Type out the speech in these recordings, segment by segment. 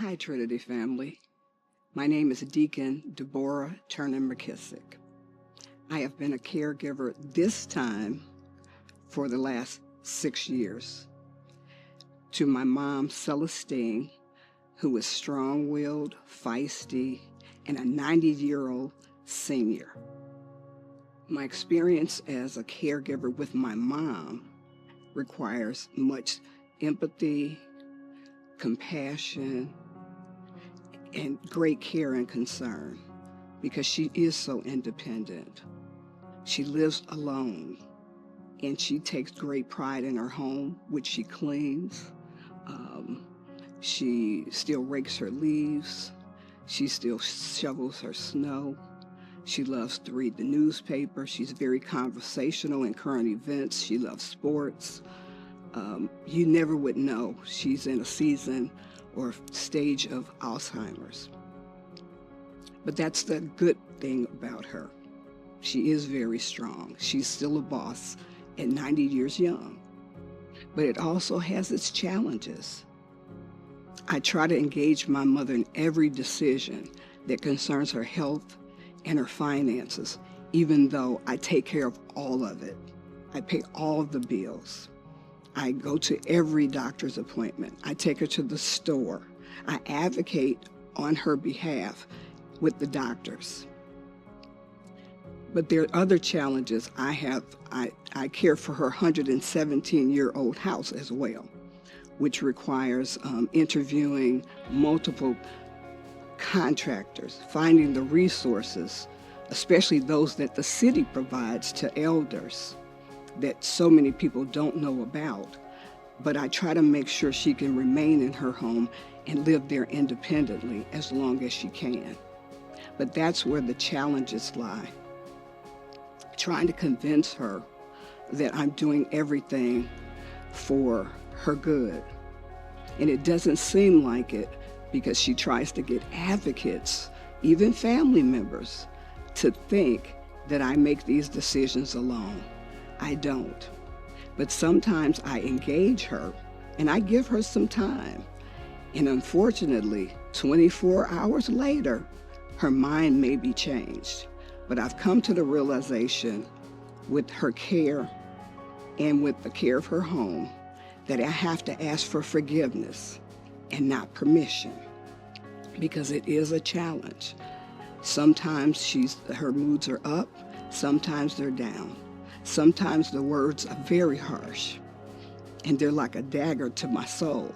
Hi, Trinity family. My name is Deacon Deborah McKissick. I have been a caregiver this time for the last 6 years to my mom, Celestine, who is strong-willed, feisty, and a 90-year-old senior. My experience as a caregiver with my mom requires much empathy, compassion, and great care and concern because she is so independent. She lives alone and she takes great pride in her home, which she cleans. She still rakes her leaves. She still shovels her snow. She loves to read the newspaper. She's very conversational in current events. She loves sports. You never would know she's in a season or stage of Alzheimer's. But that's the good thing about her. She is very strong. She's still a boss at 90 years young. But it also has its challenges. I try to engage my mother in every decision that concerns her health and her finances, even though I take care of all of it. I pay all of the bills. I go to every doctor's appointment. I take her to the store. I advocate on her behalf with the doctors. But there are other challenges I have. I care for her 117-year-old house as well, which requires interviewing multiple contractors, finding the resources, especially those that the city provides to elders that so many people don't know about. But I try to make sure she can remain in her home and live there independently as long as she can. But that's where the challenges lie. Trying to convince her that I'm doing everything for her good. And it doesn't seem like it because she tries to get advocates, even family members, to think that I make these decisions alone. I don't. But sometimes I engage her and I give her some time. And unfortunately, 24 hours later, her mind may be changed. But I've come to the realization with her care and with the care of her home that I have to ask for forgiveness and not permission because it is a challenge. Sometimes her moods are up, sometimes they're down. Sometimes the words are very harsh and they're like a dagger to my soul.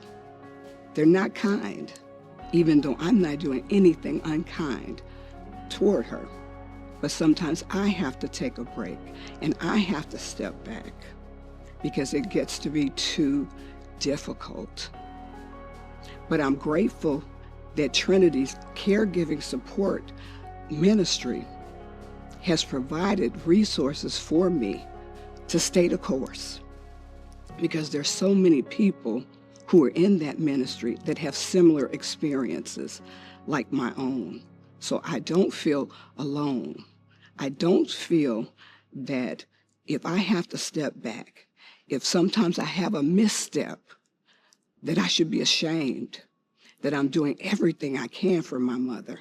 They're not kind, even though I'm not doing anything unkind toward her. But sometimes I have to take a break and I have to step back because it gets to be too difficult. But I'm grateful that Trinity's Caregiving Support Ministry has provided resources for me to stay the course because there's so many people who are in that ministry that have similar experiences like my own. So I don't feel alone. I don't feel that if I have to step back, if sometimes I have a misstep, that I should be ashamed that I'm doing everything I can for my mother,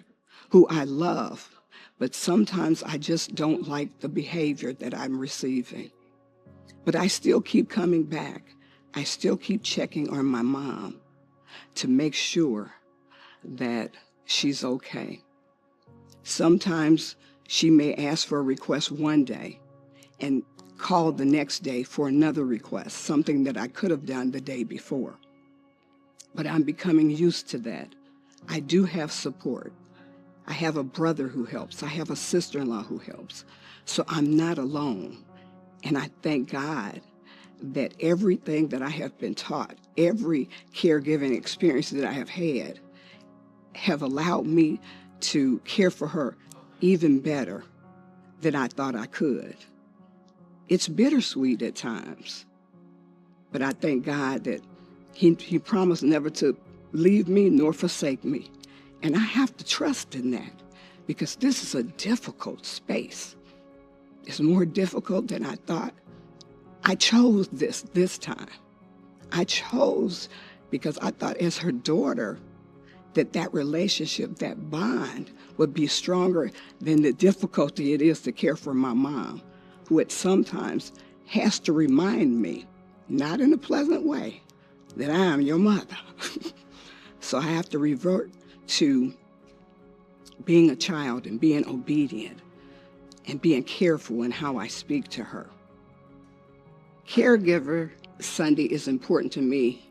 who I love, but sometimes I just don't like the behavior that I'm receiving. But I still keep coming back. I still keep checking on my mom to make sure that she's okay. Sometimes she may ask for a request one day and call the next day for another request, something that I could have done the day before. But I'm becoming used to that. I do have support. I have a brother who helps. I have a sister-in-law who helps. So I'm not alone. And I thank God that everything that I have been taught, every caregiving experience that I have had, have allowed me to care for her even better than I thought I could. It's bittersweet at times, but I thank God that He promised never to leave me nor forsake me. And I have to trust in that because this is a difficult space. It's more difficult than I thought. I chose this time. I chose because I thought as her daughter that relationship, that bond, would be stronger than the difficulty it is to care for my mom, who at sometimes has to remind me, not in a pleasant way, that I am your mother. So I have to revert to being a child and being obedient and being careful in how I speak to her. Caregiver Sunday is important to me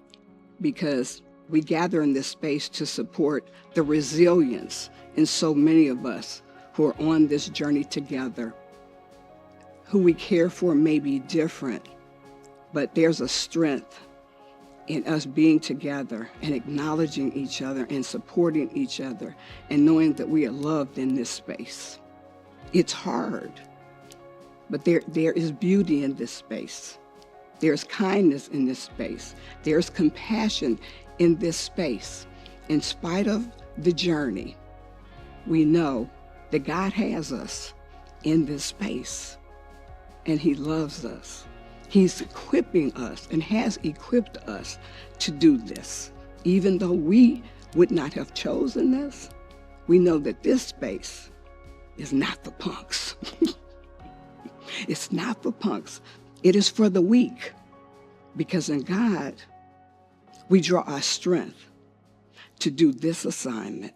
because we gather in this space to support the resilience in so many of us who are on this journey together. Who we care for may be different, but there's a strength in us being together and acknowledging each other and supporting each other and knowing that we are loved in this space. It's hard, but there is beauty in this space. There's kindness in this space. There's compassion in this space. In spite of the journey, we know that God has us in this space, and He loves us. He's equipping us and has equipped us to do this. Even though we would not have chosen this, we know that this space is not for punks. It's not for punks. It is for the weak, because in God, we draw our strength to do this assignment.